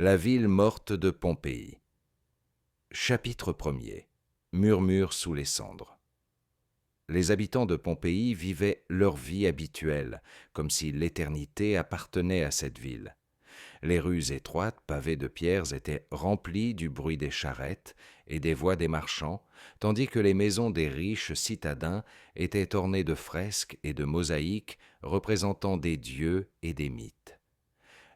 La ville morte de Pompéi. Chapitre 1er. Murmures sous les cendres. Les habitants de Pompéi vivaient leur vie habituelle, comme si l'éternité appartenait à cette ville. Les rues étroites, pavées de pierres, étaient remplies du bruit des charrettes et des voix des marchands, tandis que les maisons des riches citadins étaient ornées de fresques et de mosaïques représentant des dieux et des mythes.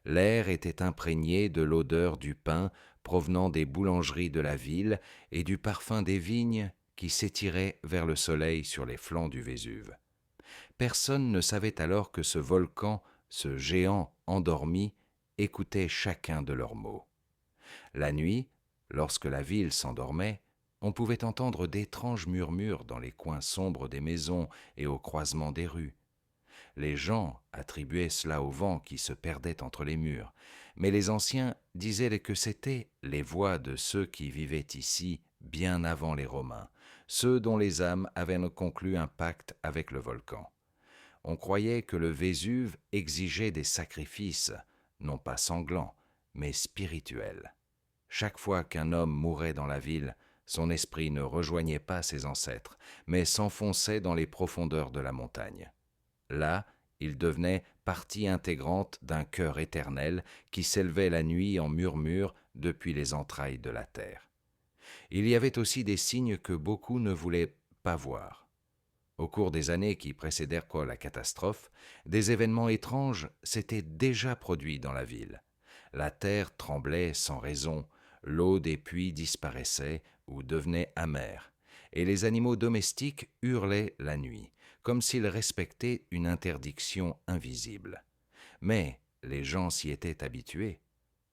L'air était imprégné de l'odeur du pain provenant des boulangeries de la ville et du parfum des vignes qui s'étiraient vers le soleil sur les flancs du Vésuve. Personne ne savait alors que ce volcan, ce géant endormi, écoutait chacun de leurs mots. La nuit, lorsque la ville s'endormait, on pouvait entendre d'étranges murmures dans les coins sombres des maisons et au croisement des rues. Les gens attribuaient cela au vent qui se perdait entre les murs, mais les anciens disaient que c'étaient les voix de ceux qui vivaient ici bien avant les Romains, ceux dont les âmes avaient conclu un pacte avec le volcan. On croyait que le Vésuve exigeait des sacrifices, non pas sanglants, mais spirituels. Chaque fois qu'un homme mourait dans la ville, son esprit ne rejoignait pas ses ancêtres, mais s'enfonçait dans les profondeurs de la montagne. Là, il devenait partie intégrante d'un chœur éternel qui s'élevait la nuit en murmure depuis les entrailles de la terre. Il y avait aussi des signes que beaucoup ne voulaient pas voir. Au cours des années qui précédèrent la catastrophe, des événements étranges s'étaient déjà produits dans la ville. La terre tremblait sans raison, l'eau des puits disparaissait ou devenait amère, et les animaux domestiques hurlaient la nuit, comme s'ils respectaient une interdiction invisible. Mais les gens s'y étaient habitués.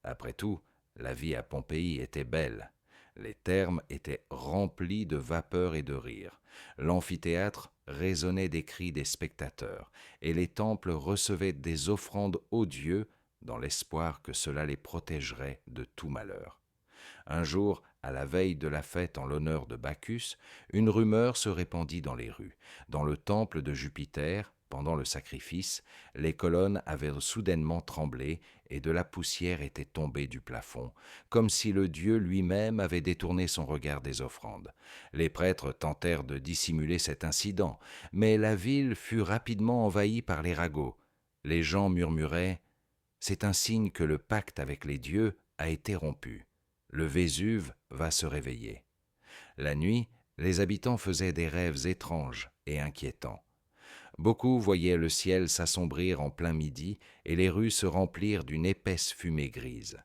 Après tout, la vie à Pompéi était belle. Les thermes étaient remplis de vapeur et de rire. L'amphithéâtre résonnait des cris des spectateurs, et les temples recevaient des offrandes aux dieux dans l'espoir que cela les protégerait de tout malheur. Un jour, à la veille de la fête en l'honneur de Bacchus, une rumeur se répandit dans les rues. Dans le temple de Jupiter, pendant le sacrifice, les colonnes avaient soudainement tremblé et de la poussière était tombée du plafond, comme si le dieu lui-même avait détourné son regard des offrandes. Les prêtres tentèrent de dissimuler cet incident, mais la ville fut rapidement envahie par les ragots. Les gens murmuraient « C'est un signe que le pacte avec les dieux a été rompu. Le Vésuve va se réveiller. » La nuit, les habitants faisaient des rêves étranges et inquiétants. Beaucoup voyaient le ciel s'assombrir en plein midi et les rues se remplir d'une épaisse fumée grise.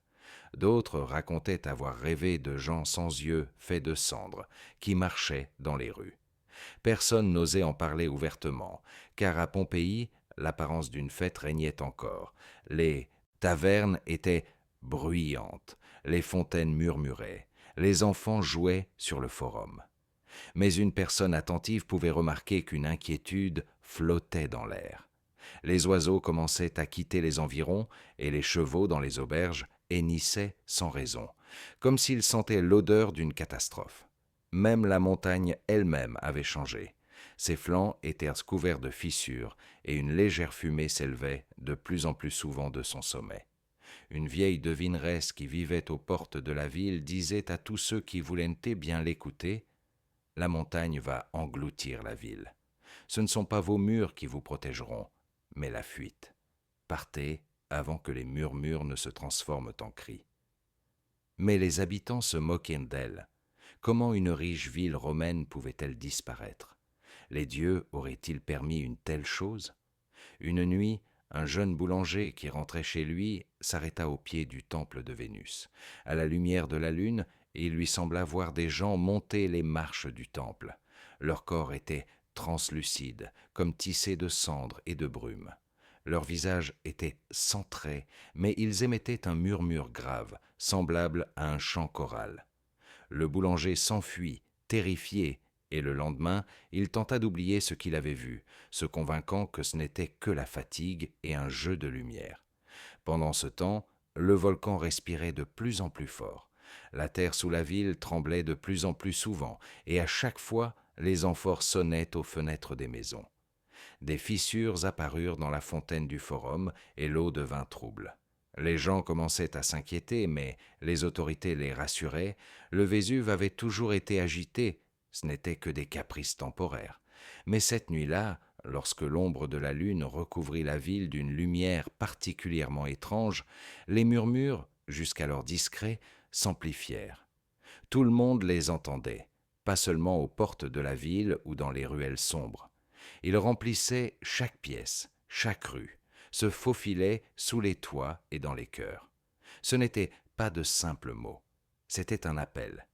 D'autres racontaient avoir rêvé de gens sans yeux faits de cendres qui marchaient dans les rues. Personne n'osait en parler ouvertement, car à Pompéi, l'apparence d'une fête régnait encore. Les tavernes étaient bruyantes, les fontaines murmuraient, les enfants jouaient sur le forum. Mais une personne attentive pouvait remarquer qu'une inquiétude flottait dans l'air. Les oiseaux commençaient à quitter les environs et les chevaux dans les auberges hennissaient sans raison, comme s'ils sentaient l'odeur d'une catastrophe. Même la montagne elle-même avait changé. Ses flancs étaient couverts de fissures et une légère fumée s'élevait de plus en plus souvent de son sommet. Une vieille devineresse qui vivait aux portes de la ville disait à tous ceux qui voulaient bien l'écouter « La montagne va engloutir la ville. Ce ne sont pas vos murs qui vous protégeront, mais la fuite. Partez avant que les murmures ne se transforment en cris. » Mais les habitants se moquaient d'elle. Comment une riche ville romaine pouvait-elle disparaître? Les dieux auraient-ils permis une telle chose? Une nuit, un jeune boulanger qui rentrait chez lui s'arrêta au pied du temple de Vénus. À la lumière de la lune, il lui sembla voir des gens monter les marches du temple. Leur corps était translucide, comme tissé de cendres et de brume. Leurs visages étaient sans traits, mais ils émettaient un murmure grave, semblable à un chant choral. Le boulanger s'enfuit, terrifié, et le lendemain, il tenta d'oublier ce qu'il avait vu, se convainquant que ce n'était que la fatigue et un jeu de lumière. Pendant ce temps, le volcan respirait de plus en plus fort. La terre sous la ville tremblait de plus en plus souvent, et à chaque fois, les amphores sonnaient aux fenêtres des maisons. Des fissures apparurent dans la fontaine du forum, et l'eau devint trouble. Les gens commençaient à s'inquiéter, mais les autorités les rassuraient. Le Vésuve avait toujours été agité, ce n'était que des caprices temporaires. Mais cette nuit-là, lorsque l'ombre de la lune recouvrit la ville d'une lumière particulièrement étrange, les murmures, jusqu'alors discrets, s'amplifièrent. Tout le monde les entendait, pas seulement aux portes de la ville ou dans les ruelles sombres. Ils remplissaient chaque pièce, chaque rue, se faufilaient sous les toits et dans les chœurs. Ce n'était pas de simples mots, c'était un appel.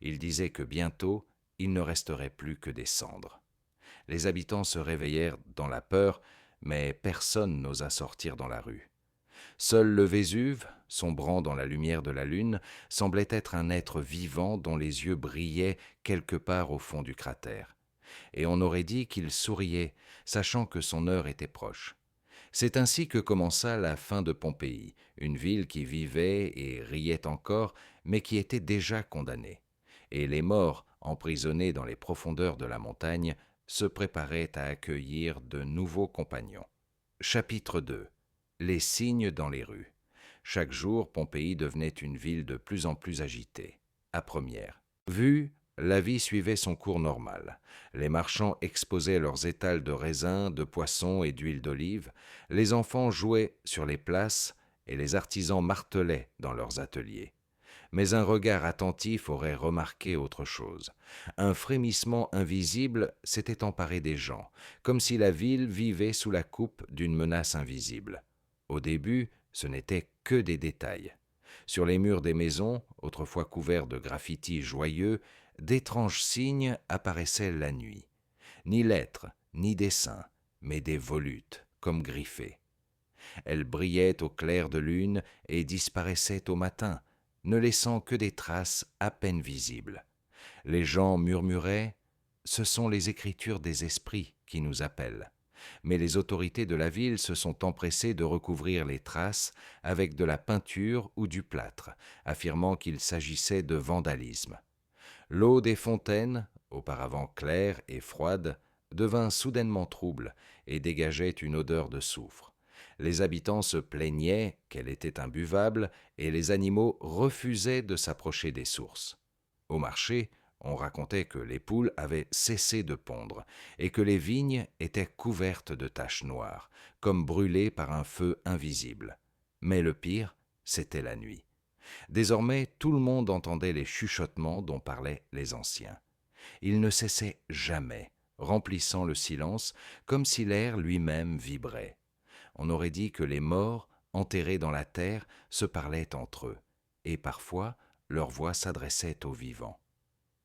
Il disait que bientôt, il ne resterait plus que des cendres. Les habitants se réveillèrent dans la peur, mais personne n'osa sortir dans la rue. Seul le Vésuve, sombrant dans la lumière de la lune, semblait être un être vivant dont les yeux brillaient quelque part au fond du cratère. Et on aurait dit qu'il souriait, sachant que son heure était proche. C'est ainsi que commença la fin de Pompéi, une ville qui vivait et riait encore, mais qui était déjà condamnée. Et les morts, emprisonnés dans les profondeurs de la montagne, se préparaient à accueillir de nouveaux compagnons. Chapitre 2. Les signes dans les rues. Chaque jour, Pompéi devenait une ville de plus en plus agitée. À première vue, la vie suivait son cours normal. Les marchands exposaient leurs étals de raisins, de poissons et d'huile d'olive, les enfants jouaient sur les places et les artisans martelaient dans leurs ateliers. Mais un regard attentif aurait remarqué autre chose. Un frémissement invisible s'était emparé des gens, comme si la ville vivait sous la coupe d'une menace invisible. Au début, ce n'étaient que des détails. Sur les murs des maisons, autrefois couverts de graffitis joyeux, d'étranges signes apparaissaient la nuit. Ni lettres, ni dessins, mais des volutes, comme griffées. Elles brillaient au clair de lune et disparaissaient au matin, ne laissant que des traces à peine visibles. Les gens murmuraient « Ce sont les écritures des esprits qui nous appellent ». Mais les autorités de la ville se sont empressées de recouvrir les traces avec de la peinture ou du plâtre, affirmant qu'il s'agissait de vandalisme. L'eau des fontaines, auparavant claire et froide, devint soudainement trouble et dégageait une odeur de soufre. Les habitants se plaignaient qu'elle était imbuvable et les animaux refusaient de s'approcher des sources. Au marché, on racontait que les poules avaient cessé de pondre et que les vignes étaient couvertes de taches noires, comme brûlées par un feu invisible. Mais le pire, c'était la nuit. Désormais, tout le monde entendait les chuchotements dont parlaient les anciens. Ils ne cessaient jamais, remplissant le silence comme si l'air lui-même vibrait. On aurait dit que les morts, enterrés dans la terre, se parlaient entre eux, et parfois leur voix s'adressait aux vivants.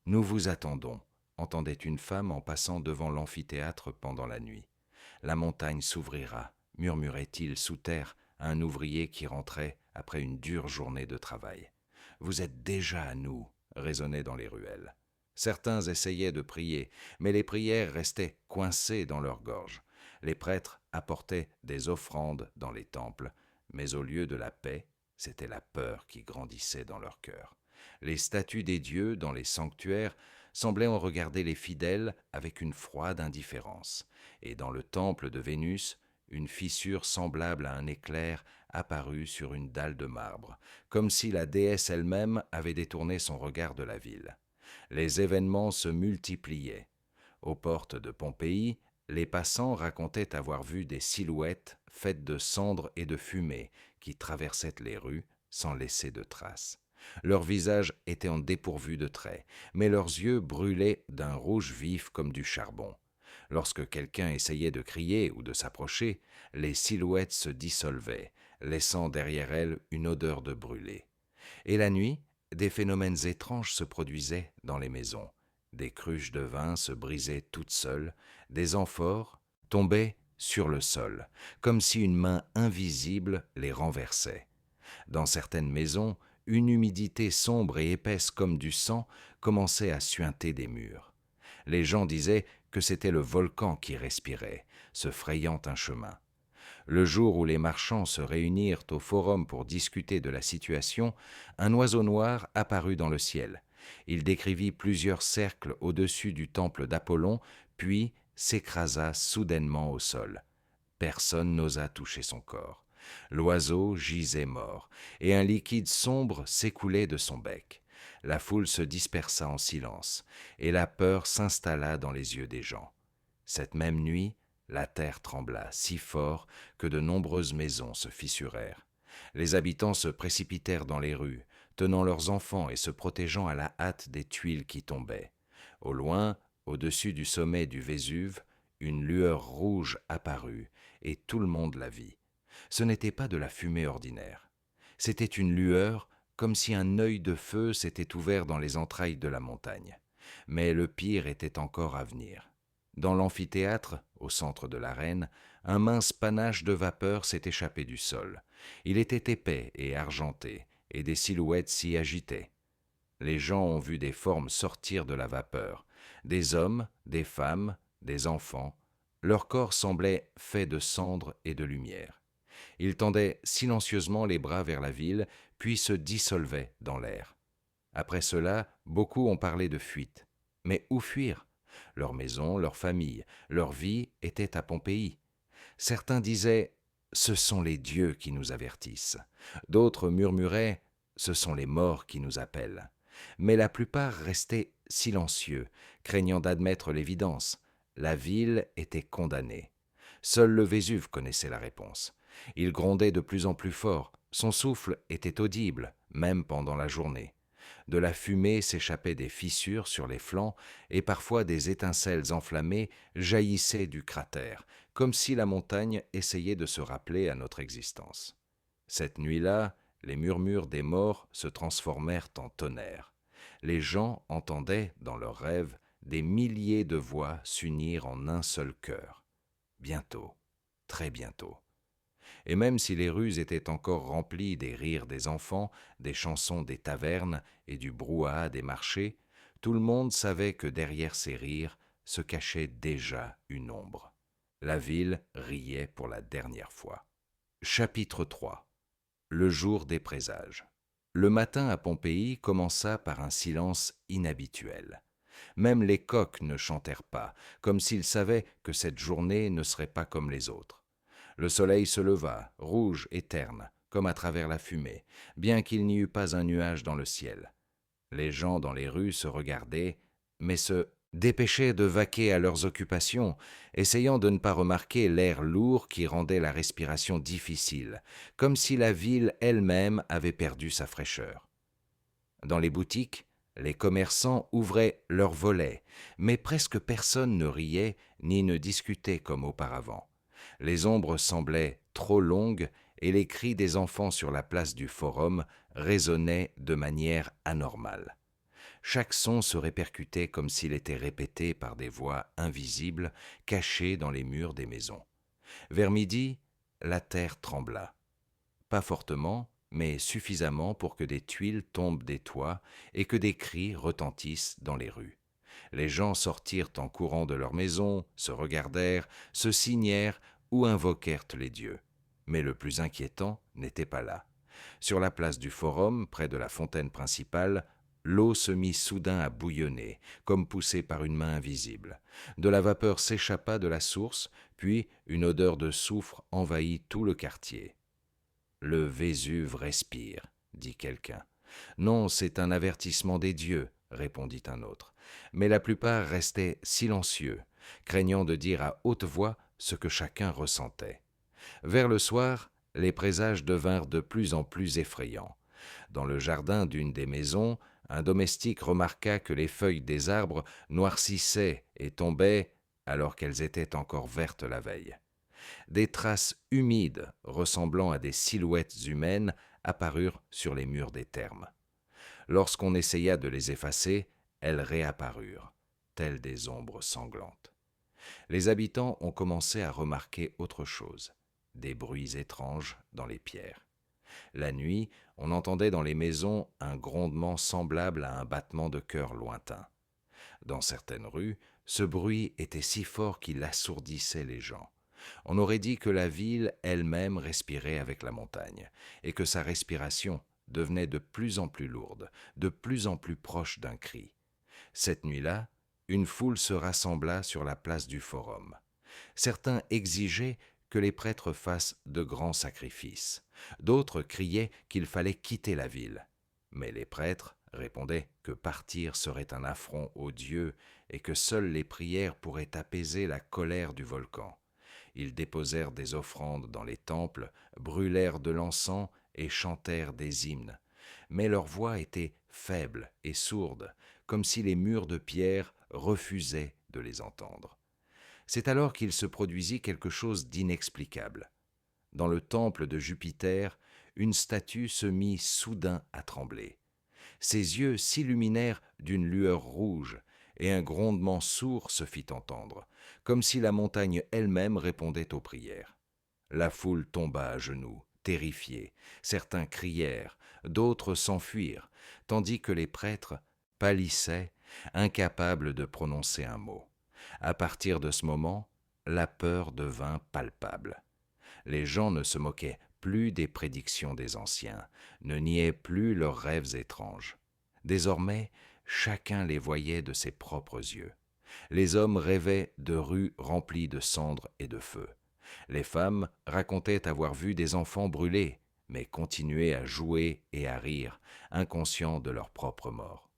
« Nous vous attendons », entendait une femme en passant devant l'amphithéâtre pendant la nuit. « La montagne s'ouvrira », murmurait-il sous terre à un ouvrier qui rentrait après une dure journée de travail. « Vous êtes déjà à nous », résonnait dans les ruelles. Certains essayaient de prier, mais les prières restaient coincées dans leur gorge. Les prêtres apportaient des offrandes dans les temples, mais au lieu de la paix, c'était la peur qui grandissait dans leur cœur. Les statues des dieux dans les sanctuaires semblaient en regarder les fidèles avec une froide indifférence, et dans le temple de Vénus, une fissure semblable à un éclair apparut sur une dalle de marbre, comme si la déesse elle-même avait détourné son regard de la ville. Les événements se multipliaient. Aux portes de Pompéi, les passants racontaient avoir vu des silhouettes faites de cendres et de fumée qui traversaient les rues sans laisser de traces. Leurs visages étaient en dépourvu de traits, mais leurs yeux brûlaient d'un rouge vif comme du charbon. Lorsque quelqu'un essayait de crier ou de s'approcher, les silhouettes se dissolvaient, laissant derrière elles une odeur de brûlé. Et la nuit, des phénomènes étranges se produisaient dans les maisons. Des cruches de vin se brisaient toutes seules, des amphores tombaient sur le sol, comme si une main invisible les renversait. Dans certaines maisons, une humidité sombre et épaisse comme du sang commençait à suinter des murs. Les gens disaient que c'était le volcan qui respirait, se frayant un chemin. Le jour où les marchands se réunirent au forum pour discuter de la situation, un oiseau noir apparut dans le ciel. Il décrivit plusieurs cercles au-dessus du temple d'Apollon, puis s'écrasa soudainement au sol. Personne n'osa toucher son corps. L'oiseau gisait mort, et un liquide sombre s'écoulait de son bec. La foule se dispersa en silence, et la peur s'installa dans les yeux des gens. Cette même nuit, la terre trembla si fort que de nombreuses maisons se fissurèrent. Les habitants se précipitèrent dans les rues, tenant leurs enfants et se protégeant à la hâte des tuiles qui tombaient. Au loin, au-dessus du sommet du Vésuve, une lueur rouge apparut, et tout le monde la vit. Ce n'était pas de la fumée ordinaire. C'était une lueur, comme si un œil de feu s'était ouvert dans les entrailles de la montagne. Mais le pire était encore à venir. Dans l'amphithéâtre, au centre de l'arène, un mince panache de vapeur s'est échappé du sol. Il était épais et argenté, et des silhouettes s'y agitaient. Les gens ont vu des formes sortir de la vapeur, des hommes, des femmes, des enfants. Leur corps semblait fait de cendres et de lumière. Ils tendaient silencieusement les bras vers la ville, puis se dissolvaient dans l'air. Après cela, beaucoup ont parlé de fuite. Mais où fuir? Leur maison, leur famille, leur vie étaient à Pompéi. Certains disaient « Ce sont les dieux qui nous avertissent ». D'autres murmuraient « Ce sont les morts qui nous appellent ». Mais la plupart restaient silencieux, craignant d'admettre l'évidence. La ville était condamnée. Seul le Vésuve connaissait la réponse. Il grondait de plus en plus fort, son souffle était audible, même pendant la journée. De la fumée s'échappaient des fissures sur les flancs et parfois des étincelles enflammées jaillissaient du cratère, comme si la montagne essayait de se rappeler à notre existence. Cette nuit-là, les murmures des morts se transformèrent en tonnerre. Les gens entendaient, dans leurs rêves, des milliers de voix s'unir en un seul cœur. Bientôt, très bientôt. Et même si les rues étaient encore remplies des rires des enfants, des chansons des tavernes et du brouhaha des marchés, tout le monde savait que derrière ces rires se cachait déjà une ombre. La ville riait pour la dernière fois. Chapitre 3. Le jour des présages. Le matin à Pompéi commença par un silence inhabituel. Même les coqs ne chantèrent pas, comme s'ils savaient que cette journée ne serait pas comme les autres. Le soleil se leva, rouge et terne, comme à travers la fumée, bien qu'il n'y eût pas un nuage dans le ciel. Les gens dans les rues se regardaient, mais se dépêchaient de vaquer à leurs occupations, essayant de ne pas remarquer l'air lourd qui rendait la respiration difficile, comme si la ville elle-même avait perdu sa fraîcheur. Dans les boutiques, les commerçants ouvraient leurs volets, mais presque personne ne riait ni ne discutait comme auparavant. Les ombres semblaient trop longues et les cris des enfants sur la place du Forum résonnaient de manière anormale. Chaque son se répercutait comme s'il était répété par des voix invisibles cachées dans les murs des maisons. Vers midi, la terre trembla. Pas fortement, mais suffisamment pour que des tuiles tombent des toits et que des cris retentissent dans les rues. Les gens sortirent en courant de leurs maisons, se regardèrent, se signèrent ou invoquèrent les dieux. Mais le plus inquiétant n'était pas là. Sur la place du Forum, près de la fontaine principale, l'eau se mit soudain à bouillonner, comme poussée par une main invisible. De la vapeur s'échappa de la source, puis une odeur de soufre envahit tout le quartier. « Le Vésuve respire », dit quelqu'un. « Non, c'est un avertissement des dieux », répondit un autre. Mais la plupart restaient silencieux, craignant de dire à haute voix ce que chacun ressentait. Vers le soir, les présages devinrent de plus en plus effrayants. Dans le jardin d'une des maisons, un domestique remarqua que les feuilles des arbres noircissaient et tombaient alors qu'elles étaient encore vertes la veille. Des traces humides, ressemblant à des silhouettes humaines, apparurent sur les murs des thermes. Lorsqu'on essaya de les effacer, elles réapparurent, telles des ombres sanglantes. Les habitants ont commencé à remarquer autre chose, des bruits étranges dans les pierres. La nuit, on entendait dans les maisons un grondement semblable à un battement de cœur lointain. Dans certaines rues, ce bruit était si fort qu'il assourdissait les gens. On aurait dit que la ville elle-même respirait avec la montagne, et que sa respiration devenait de plus en plus lourde, de plus en plus proche d'un cri. Cette nuit-là, une foule se rassembla sur la place du Forum. Certains exigeaient que les prêtres fassent de grands sacrifices. D'autres criaient qu'il fallait quitter la ville. Mais les prêtres répondaient que partir serait un affront aux dieux et que seules les prières pourraient apaiser la colère du volcan. Ils déposèrent des offrandes dans les temples, brûlèrent de l'encens et chantèrent des hymnes. Mais leur voix était faible et sourde, comme si les murs de pierre refusaient de les entendre. C'est alors qu'il se produisit quelque chose d'inexplicable. Dans le temple de Jupiter, une statue se mit soudain à trembler. Ses yeux s'illuminèrent d'une lueur rouge, et un grondement sourd se fit entendre, comme si la montagne elle-même répondait aux prières. La foule tomba à genoux, terrifiée. Certains crièrent, d'autres s'enfuirent, tandis que les prêtres pâlissaient, incapables de prononcer un mot. À partir de ce moment, la peur devint palpable. Les gens ne se moquaient plus des prédictions des anciens, ne niaient plus leurs rêves étranges. Désormais, chacun les voyait de ses propres yeux. Les hommes rêvaient de rues remplies de cendres et de feu. Les femmes racontaient avoir vu des enfants brûlés, mais continuaient à jouer et à rire, inconscients de leur propre mort.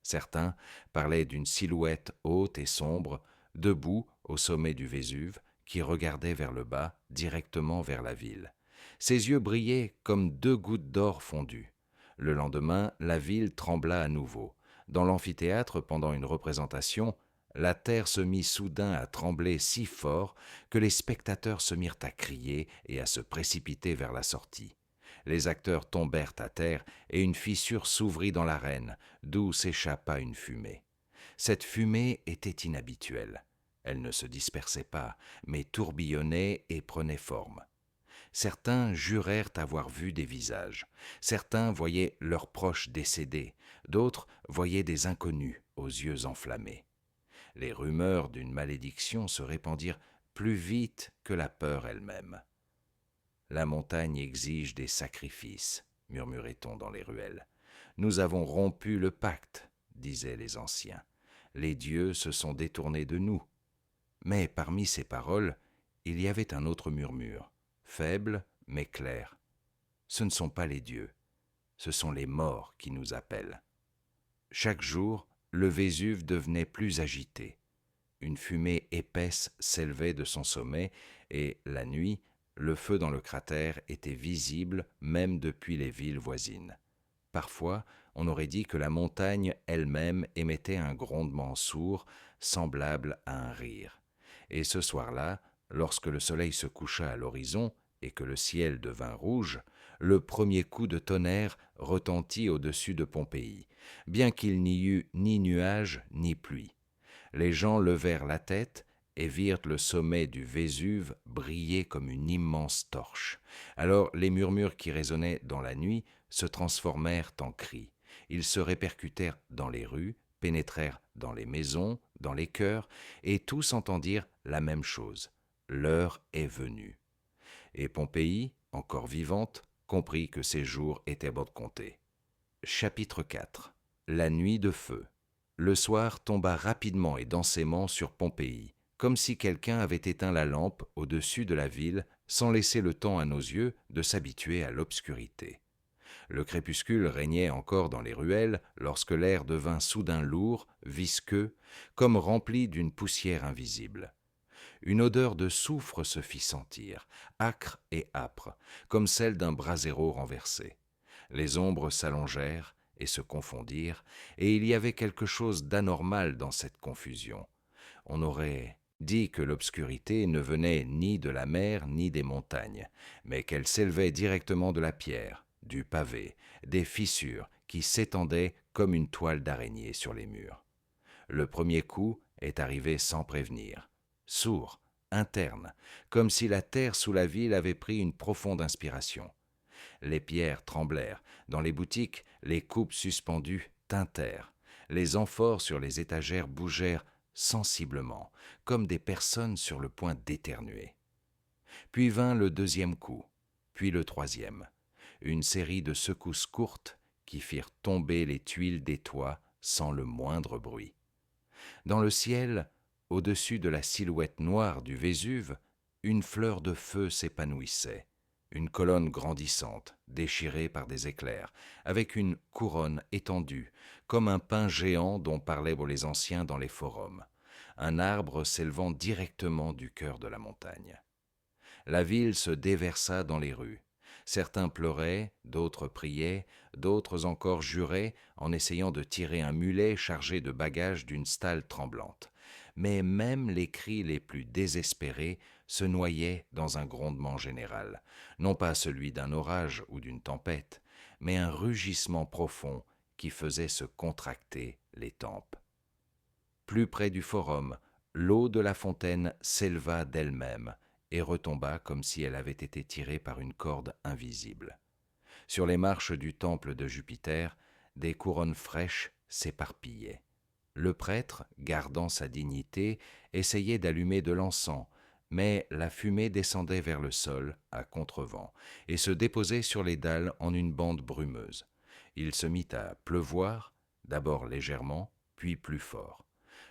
Certains parlaient d'une silhouette haute et sombre, debout au sommet du Vésuve, qui regardait vers le bas, directement vers la ville. Ses yeux brillaient comme deux gouttes d'or fondues. Le lendemain, la ville trembla à nouveau. Dans l'amphithéâtre, pendant une représentation, la terre se mit soudain à trembler si fort que les spectateurs se mirent à crier et à se précipiter vers la sortie. Les acteurs tombèrent à terre et une fissure s'ouvrit dans l'arène, d'où s'échappa une fumée. Cette fumée était inhabituelle. Elle ne se dispersait pas, mais tourbillonnait et prenait forme. Certains jurèrent avoir vu des visages. Certains voyaient leurs proches décédés. D'autres voyaient des inconnus aux yeux enflammés. Les rumeurs d'une malédiction se répandirent plus vite que la peur elle-même. La montagne exige des sacrifices, murmurait-on dans les ruelles. Nous avons rompu le pacte, disaient les anciens. Les dieux se sont détournés de nous. Mais parmi ces paroles, il y avait un autre murmure, faible mais clair. Ce ne sont pas les dieux, ce sont les morts qui nous appellent. Chaque jour, le Vésuve devenait plus agité. Une fumée épaisse s'élevait de son sommet et, la nuit, le feu dans le cratère était visible même depuis les villes voisines. Parfois, on aurait dit que la montagne elle-même émettait un grondement sourd, semblable à un rire. Et ce soir-là, lorsque le soleil se coucha à l'horizon et que le ciel devint rouge, le premier coup de tonnerre retentit au-dessus de Pompéi, bien qu'il n'y eût ni nuages ni pluie. Les gens levèrent la tête et virent le sommet du Vésuve briller comme une immense torche. Alors les murmures qui résonnaient dans la nuit se transformèrent en cris. Ils se répercutèrent dans les rues, pénétrèrent dans les maisons, dans les cœurs, et tous entendirent la même chose. L'heure est venue. Et Pompéi, encore vivante, comprit que ses jours étaient bons de compter. Chapitre 4. La nuit de feu. Le soir tomba rapidement et densément sur Pompéi, comme si quelqu'un avait éteint la lampe au-dessus de la ville sans laisser le temps à nos yeux de s'habituer à l'obscurité. Le crépuscule régnait encore dans les ruelles lorsque l'air devint soudain lourd, visqueux, comme rempli d'une poussière invisible. Une odeur de soufre se fit sentir, âcre et âpre, comme celle d'un brasero renversé. Les ombres s'allongèrent et se confondirent, et il y avait quelque chose d'anormal dans cette confusion. On aurait dit que l'obscurité ne venait ni de la mer ni des montagnes, mais qu'elle s'élevait directement de la pierre, du pavé, des fissures qui s'étendaient comme une toile d'araignée sur les murs. Le premier coup est arrivé sans prévenir, sourd, interne, comme si la terre sous la ville avait pris une profonde inspiration. Les pierres tremblèrent, dans les boutiques, les coupes suspendues tintèrent, les amphores sur les étagères bougèrent sensiblement, comme des personnes sur le point d'éternuer. Puis vint le deuxième coup, puis le troisième, une série de secousses courtes qui firent tomber les tuiles des toits sans le moindre bruit. Dans le ciel, au-dessus de la silhouette noire du Vésuve, une fleur de feu s'épanouissait, une colonne grandissante, déchirée par des éclairs, avec une couronne étendue, comme un pin géant dont parlaient les anciens dans les forums, un arbre s'élevant directement du cœur de la montagne. La ville se déversa dans les rues. Certains pleuraient, d'autres priaient, d'autres encore juraient en essayant de tirer un mulet chargé de bagages d'une stalle tremblante. Mais même les cris les plus désespérés se noyaient dans un grondement général, non pas celui d'un orage ou d'une tempête, mais un rugissement profond qui faisait se contracter les tempes. Plus près du forum, l'eau de la fontaine s'éleva d'elle-même et retomba comme si elle avait été tirée par une corde invisible. Sur les marches du temple de Jupiter, des couronnes fraîches s'éparpillaient. Le prêtre, gardant sa dignité, essayait d'allumer de l'encens, mais la fumée descendait vers le sol, à contrevent, et se déposait sur les dalles en une bande brumeuse. Il se mit à pleuvoir, d'abord légèrement, puis plus fort.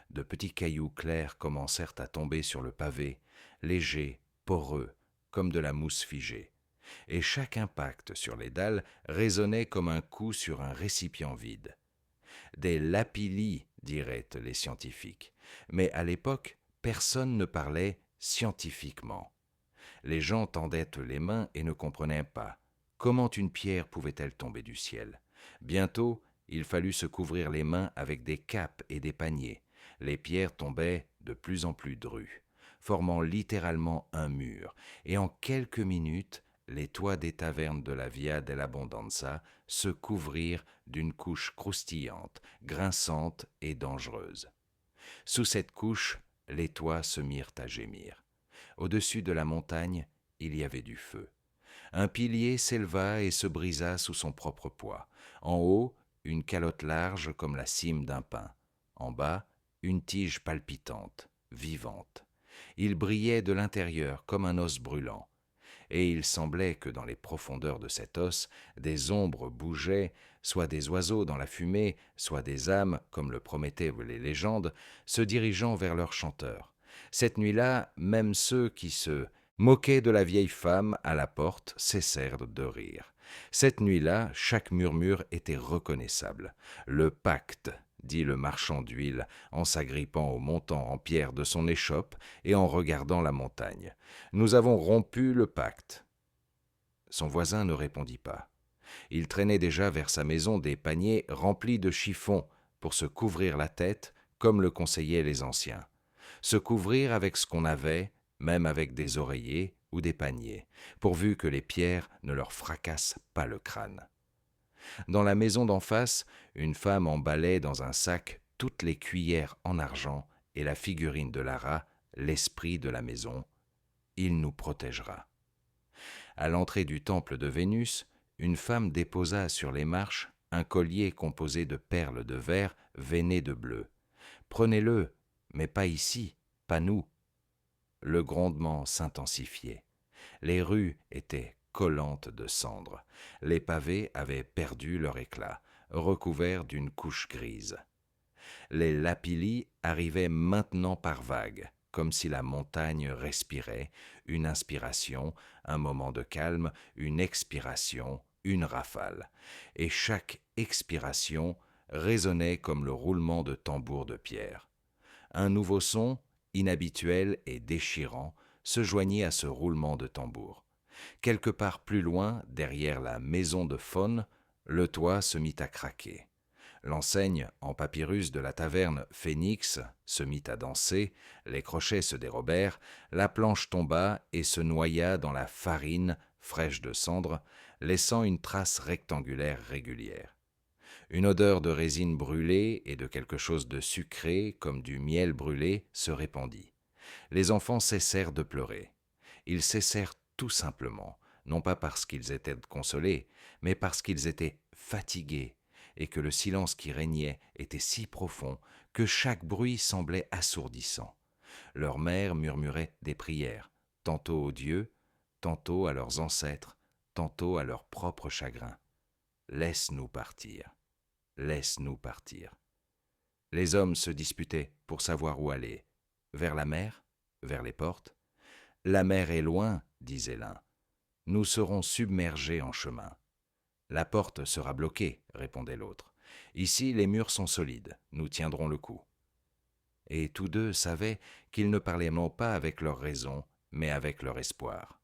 De petits cailloux clairs commencèrent à tomber sur le pavé, légers, poreux, comme de la mousse figée, et chaque impact sur les dalles résonnait comme un coup sur un récipient vide. Des lapillis, diraient les scientifiques, mais à l'époque, personne ne parlait scientifiquement. Les gens tendaient les mains et ne comprenaient pas. Comment une pierre pouvait-elle tomber du ciel? Bientôt, il fallut se couvrir les mains avec des capes et des paniers. Les pierres tombaient de plus en plus drues, formant littéralement un mur, et en quelques minutes, les toits des tavernes de la Via dell'Abbondanza se couvrirent d'une couche croustillante, grinçante et dangereuse. Sous cette couche, les toits se mirent à gémir. Au-dessus de la montagne, il y avait du feu. Un pilier s'éleva et se brisa sous son propre poids. En haut, une calotte large comme la cime d'un pin. En bas, une tige palpitante, vivante. Il brillait de l'intérieur comme un os brûlant. Et il semblait que dans les profondeurs de cet os, des ombres bougeaient, soit des oiseaux dans la fumée, soit des âmes, comme le promettaient les légendes, se dirigeant vers leur chanteur. Cette nuit-là, même ceux qui se moquaient de la vieille femme à la porte cessèrent de rire. Cette nuit-là, chaque murmure était reconnaissable. Le pacte, dit le marchand d'huile, en s'agrippant au montant en pierre de son échoppe et en regardant la montagne. Nous avons rompu le pacte. Son voisin ne répondit pas. Il traînait déjà vers sa maison des paniers remplis de chiffons pour se couvrir la tête, comme le conseillaient les anciens. Se couvrir avec ce qu'on avait, même avec des oreillers ou des paniers, pourvu que les pierres ne leur fracassent pas le crâne. Dans la maison d'en face, une femme emballait dans un sac toutes les cuillères en argent et la figurine de Lara, l'esprit de la maison. Il nous protégera. À l'entrée du temple de Vénus, une femme déposa sur les marches un collier composé de perles de verre veinées de bleu. Prenez-le, mais pas ici, pas nous. Le grondement s'intensifiait. Les rues étaient collantes de cendres. Les pavés avaient perdu leur éclat, recouverts d'une couche grise. Les lapillis arrivaient maintenant par vagues, comme si la montagne respirait, une inspiration, un moment de calme, une expiration, une rafale. Et chaque expiration résonnait comme le roulement de tambours de pierre. Un nouveau son, inhabituel et déchirant, se joignit à ce roulement de tambour. Quelque part plus loin, derrière la maison de Faune, le toit se mit à craquer. L'enseigne en papyrus de la taverne Phénix se mit à danser, les crochets se dérobèrent, la planche tomba et se noya dans la farine fraîche de cendre, laissant une trace rectangulaire régulière. Une odeur de résine brûlée et de quelque chose de sucré, comme du miel brûlé, se répandit. Les enfants cessèrent de pleurer. Ils cessèrent tout simplement, non pas parce qu'ils étaient consolés, mais parce qu'ils étaient fatigués, et que le silence qui régnait était si profond que chaque bruit semblait assourdissant. Leur mère murmurait des prières, tantôt aux dieux, tantôt à leurs ancêtres, tantôt à leur propre chagrin. « Laisse-nous partir, laisse-nous partir. » Les hommes se disputaient pour savoir où aller, vers la mer, vers les portes. La mer est loin, disait l'un. Nous serons submergés en chemin. La porte sera bloquée, répondait l'autre. Ici, les murs sont solides, nous tiendrons le coup. Et tous deux savaient qu'ils ne parlaient non pas avec leur raison, mais avec leur espoir.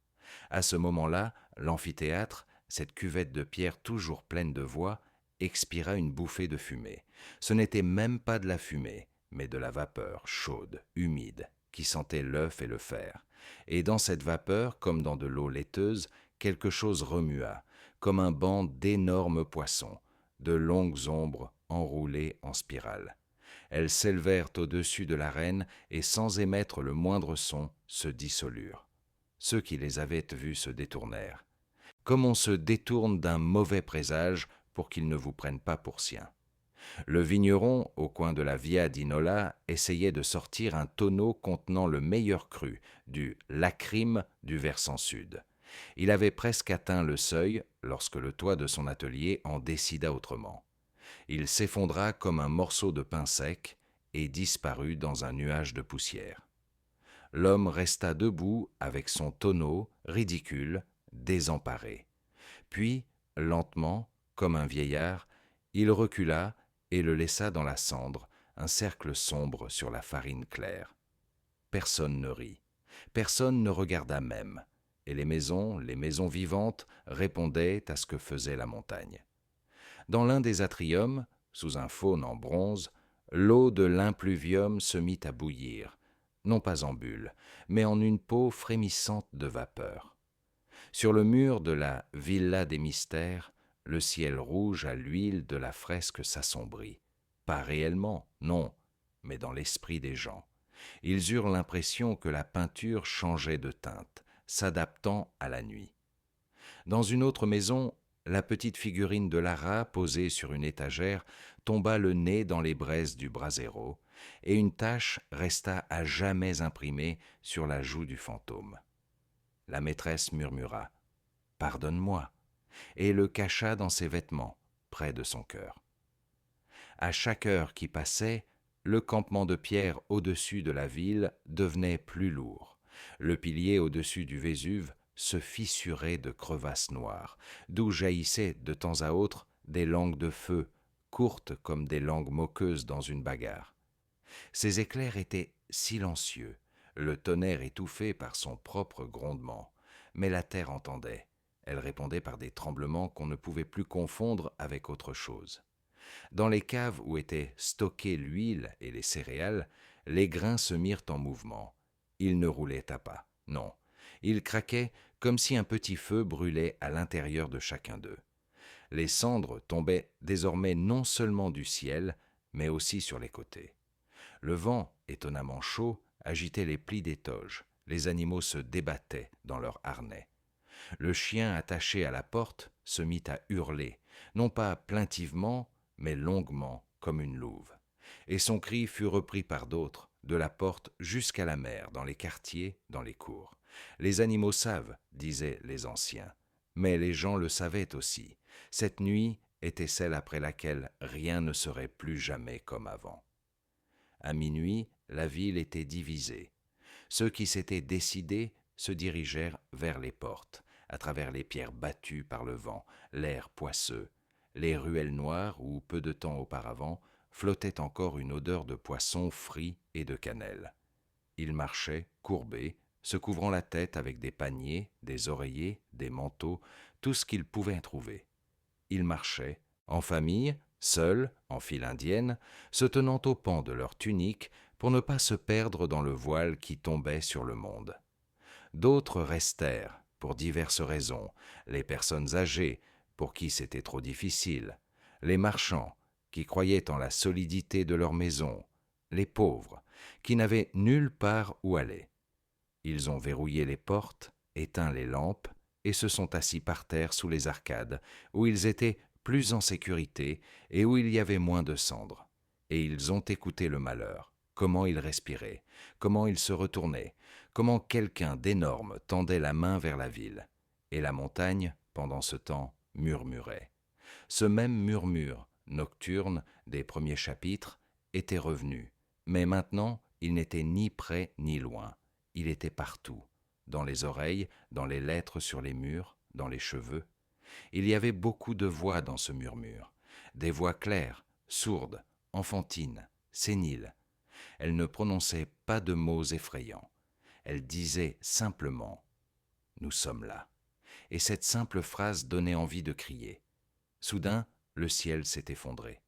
À ce moment-là, l'amphithéâtre, cette cuvette de pierre toujours pleine de voix, expira une bouffée de fumée. Ce n'était même pas de la fumée, mais de la vapeur chaude, humide, qui sentait l'œuf et le fer. Et dans cette vapeur, comme dans de l'eau laiteuse, quelque chose remua, comme un banc d'énormes poissons, de longues ombres enroulées en spirale. Elles s'élevèrent au-dessus de l'arène et sans émettre le moindre son, se dissolurent. Ceux qui les avaient vues se détournèrent, comme on se détourne d'un mauvais présage pour qu'il ne vous prenne pas pour sien. Le vigneron, au coin de la Via di Nola, essayait de sortir un tonneau contenant le meilleur cru, du lacryme du versant sud. Il avait presque atteint le seuil lorsque le toit de son atelier en décida autrement. Il s'effondra comme un morceau de pain sec et disparut dans un nuage de poussière. L'homme resta debout avec son tonneau, ridicule, désemparé. Puis, lentement, comme un vieillard, il recula et le laissa dans la cendre, un cercle sombre sur la farine claire. Personne ne rit, personne ne regarda même, et les maisons vivantes, répondaient à ce que faisait la montagne. Dans l'un des atriums, sous un faune en bronze, l'eau de l'impluvium se mit à bouillir, non pas en bulle, mais en une peau frémissante de vapeur. Sur le mur de la Villa des Mystères, le ciel rouge à l'huile de la fresque s'assombrit. Pas réellement, non, mais dans l'esprit des gens. Ils eurent l'impression que la peinture changeait de teinte, s'adaptant à la nuit. Dans une autre maison, la petite figurine de Lara, posée sur une étagère, tomba le nez dans les braises du brasero, et une tache resta à jamais imprimée sur la joue du fantôme. La maîtresse murmura « Pardonne-moi » et le cacha dans ses vêtements, près de son cœur. À chaque heure qui passait, le campement de pierre au-dessus de la ville devenait plus lourd. Le pilier au-dessus du Vésuve se fissurait de crevasses noires, d'où jaillissaient de temps à autre des langues de feu, courtes comme des langues moqueuses dans une bagarre. Ces éclairs étaient silencieux, le tonnerre étouffé par son propre grondement, mais la terre entendait. Elle répondait par des tremblements qu'on ne pouvait plus confondre avec autre chose. Dans les caves où étaient stockées l'huile et les céréales, les grains se mirent en mouvement. Ils ne roulaient à pas, non. Ils craquaient comme si un petit feu brûlait à l'intérieur de chacun d'eux. Les cendres tombaient désormais non seulement du ciel, mais aussi sur les côtés. Le vent, étonnamment chaud, agitait les plis des toges. Les animaux se débattaient dans leurs harnais. Le chien attaché à la porte se mit à hurler, non pas plaintivement, mais longuement, comme une louve. Et son cri fut repris par d'autres, de la porte jusqu'à la mer, dans les quartiers, dans les cours. Les animaux savent, disaient les anciens, mais les gens le savaient aussi. Cette nuit était celle après laquelle rien ne serait plus jamais comme avant. À minuit, la ville était divisée. Ceux qui s'étaient décidés se dirigèrent vers les portes, à travers les pierres battues par le vent, l'air poisseux, les ruelles noires où, peu de temps auparavant, flottait encore une odeur de poisson frit et de cannelle. Ils marchaient, courbés, se couvrant la tête avec des paniers, des oreillers, des manteaux, tout ce qu'ils pouvaient trouver. Ils marchaient, en famille, seuls, en file indienne, se tenant au pan de leur tunique pour ne pas se perdre dans le voile qui tombait sur le monde. D'autres restèrent, pour diverses raisons, les personnes âgées, pour qui c'était trop difficile, les marchands, qui croyaient en la solidité de leur maison, les pauvres, qui n'avaient nulle part où aller. Ils ont verrouillé les portes, éteint les lampes, et se sont assis par terre sous les arcades, où ils étaient plus en sécurité et où il y avait moins de cendres. Et ils ont écouté le malheur, comment il respirait, comment il se retournait, comment quelqu'un d'énorme tendait la main vers la ville. Et la montagne, pendant ce temps, murmurait. Ce même murmure, nocturne, des premiers chapitres, était revenu, mais maintenant il n'était ni près ni loin, il était partout, dans les oreilles, dans les lettres sur les murs, dans les cheveux. Il y avait beaucoup de voix dans ce murmure, des voix claires, sourdes, enfantines, séniles. Elles ne prononçaient pas de mots effrayants. Elles disaient simplement « Nous sommes là ». Et cette simple phrase donnait envie de crier. Soudain, le ciel s'est effondré.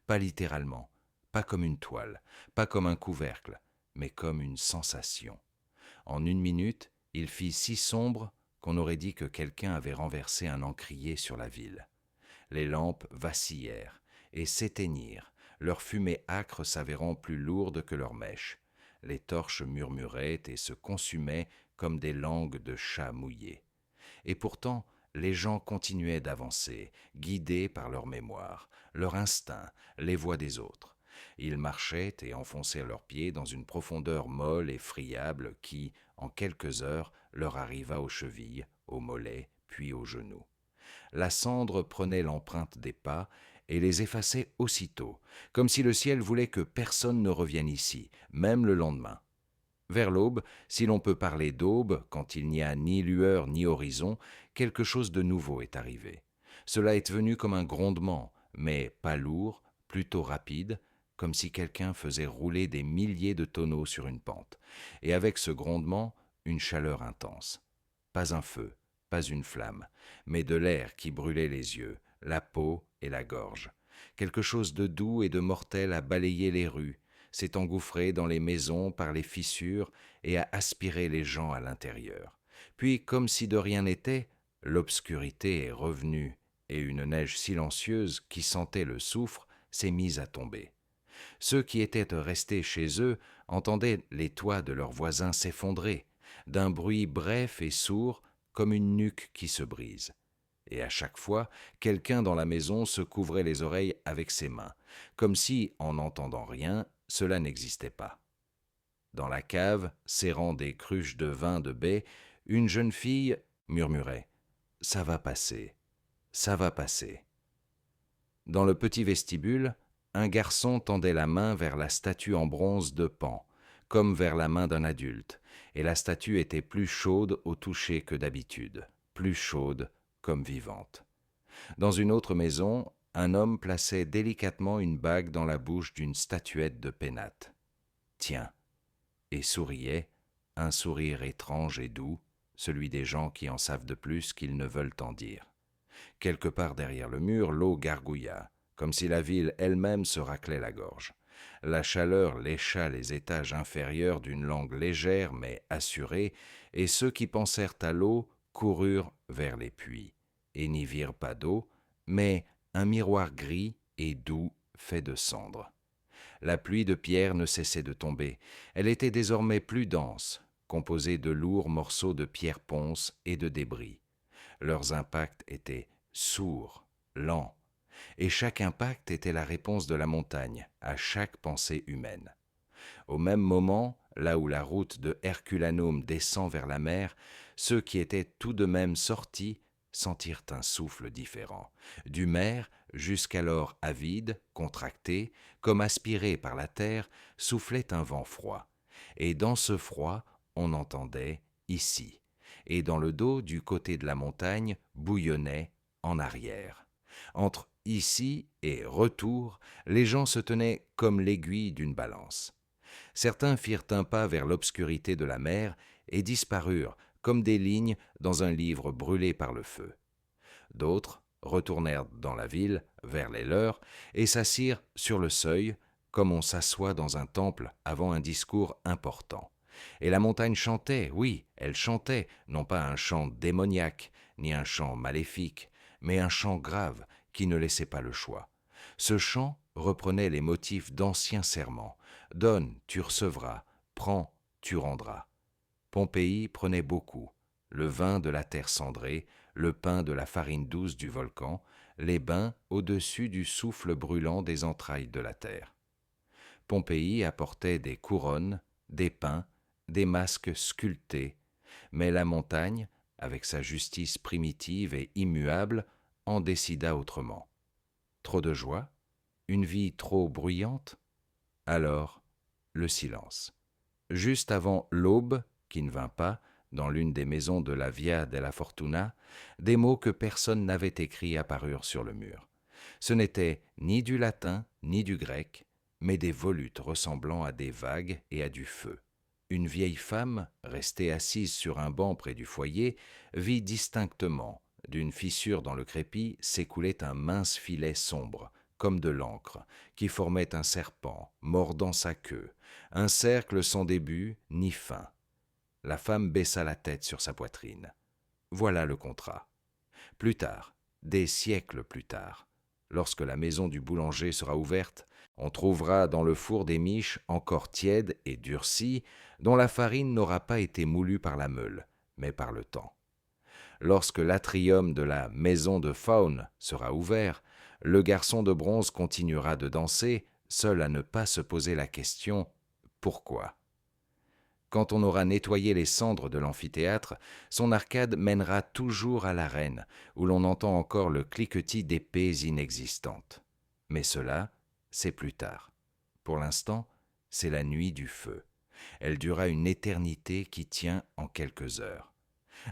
Pas littéralement, pas comme une toile, pas comme un couvercle, mais comme une sensation. En 1 minute, il fit si sombre qu'on aurait dit que quelqu'un avait renversé un encrier sur la ville. Les lampes vacillèrent et s'éteignirent, leur fumée âcre s'avérant plus lourde que leurs mèches. Les torches murmuraient et se consumaient comme des langues de chats mouillés. Et pourtant, les gens continuaient d'avancer, guidés par leur mémoire, leur instinct, les voix des autres. Ils marchaient et enfonçaient leurs pieds dans une profondeur molle et friable qui, en quelques heures, leur arriva aux chevilles, aux mollets, puis aux genoux. La cendre prenait l'empreinte des pas et les effaçait aussitôt, comme si le ciel voulait que personne ne revienne ici, même le lendemain. Vers l'aube, si l'on peut parler d'aube, quand il n'y a ni lueur ni horizon, quelque chose de nouveau est arrivé. Cela est venu comme un grondement, mais pas lourd, plutôt rapide, comme si quelqu'un faisait rouler des milliers de tonneaux sur une pente, et avec ce grondement, une chaleur intense. Pas un feu, pas une flamme, mais de l'air qui brûlait les yeux, la peau et la gorge. Quelque chose de doux et de mortel a balayé les rues, s'est engouffré dans les maisons par les fissures et a aspiré les gens à l'intérieur. Puis, comme si de rien n'était, l'obscurité est revenue et une neige silencieuse qui sentait le soufre s'est mise à tomber. Ceux qui étaient restés chez eux entendaient les toits de leurs voisins s'effondrer, d'un bruit bref et sourd comme une nuque qui se brise. Et à chaque fois, quelqu'un dans la maison se couvrait les oreilles avec ses mains, comme si, en n'entendant rien, cela n'existait pas. Dans la cave, serrant des cruches de vin de baie, une jeune fille murmurait « Ça va passer, ça va passer ». Dans le petit vestibule, un garçon tendait la main vers la statue en bronze de Pan, comme vers la main d'un adulte, et la statue était plus chaude au toucher que d'habitude, plus chaude comme vivante. Dans une autre maison, un homme plaçait délicatement une bague dans la bouche d'une statuette de Pénate. Tiens, et souriait, un sourire étrange et doux, celui des gens qui en savent de plus qu'ils ne veulent en dire. Quelque part derrière le mur, l'eau gargouilla, comme si la ville elle-même se raclait la gorge. La chaleur lécha les étages inférieurs d'une langue légère mais assurée, et ceux qui pensèrent à l'eau coururent vers les puits, et n'y virent pas d'eau, mais un miroir gris et doux fait de cendres. La pluie de pierre ne cessait de tomber. Elle était désormais plus dense, composée de lourds morceaux de pierre ponce et de débris. Leurs impacts étaient sourds, lents, et chaque impact était la réponse de la montagne à chaque pensée humaine. Au même moment, là où la route de Herculanum descend vers la mer, ceux qui étaient tout de même sortis sentirent un souffle différent. Du mer, jusqu'alors avide, contracté, comme aspiré par la terre, soufflait un vent froid. Et dans ce froid, on entendait « ici ». Et dans le dos, du côté de la montagne, bouillonnait « en arrière ». Entre « ici » et « retour », les gens se tenaient comme l'aiguille d'une balance. Certains firent un pas vers l'obscurité de la mer et disparurent, comme des lignes dans un livre brûlé par le feu. D'autres retournèrent dans la ville, vers les leurs, et s'assirent sur le seuil, comme on s'assoit dans un temple avant un discours important. Et la montagne chantait, oui, elle chantait, non pas un chant démoniaque, ni un chant maléfique, mais un chant grave qui ne laissait pas le choix. Ce chant reprenait les motifs d'anciens serments. « Donne, tu recevras, prends, tu rendras ». Pompéi prenait beaucoup, le vin de la terre cendrée, le pain de la farine douce du volcan, les bains au-dessus du souffle brûlant des entrailles de la terre. Pompéi apportait des couronnes, des pains, des masques sculptés, mais la montagne, avec sa justice primitive et immuable, en décida autrement. Trop de joie? Une vie trop bruyante? Alors, le silence. Juste avant l'aube, qui ne vint pas, dans l'une des maisons de la Via della Fortuna, des mots que personne n'avait écrits apparurent sur le mur. Ce n'était ni du latin ni du grec, mais des volutes ressemblant à des vagues et à du feu. Une vieille femme, restée assise sur un banc près du foyer, vit distinctement, d'une fissure dans le crépi, s'écoulait un mince filet sombre, comme de l'encre, qui formait un serpent, mordant sa queue, un cercle sans début ni fin. La femme baissa la tête sur sa poitrine. Voilà le contrat. Plus tard, des siècles plus tard, lorsque la maison du boulanger sera ouverte, on trouvera dans le four des miches encore tièdes et durcies, dont la farine n'aura pas été moulue par la meule, mais par le temps. Lorsque l'atrium de la maison de Faune sera ouvert, le garçon de bronze continuera de danser, seul à ne pas se poser la question « Pourquoi ?» Quand on aura nettoyé les cendres de l'amphithéâtre, son arcade mènera toujours à l'arène, où l'on entend encore le cliquetis d'épées inexistantes. Mais cela, c'est plus tard. Pour l'instant, c'est la nuit du feu. Elle durera une éternité qui tient en quelques heures.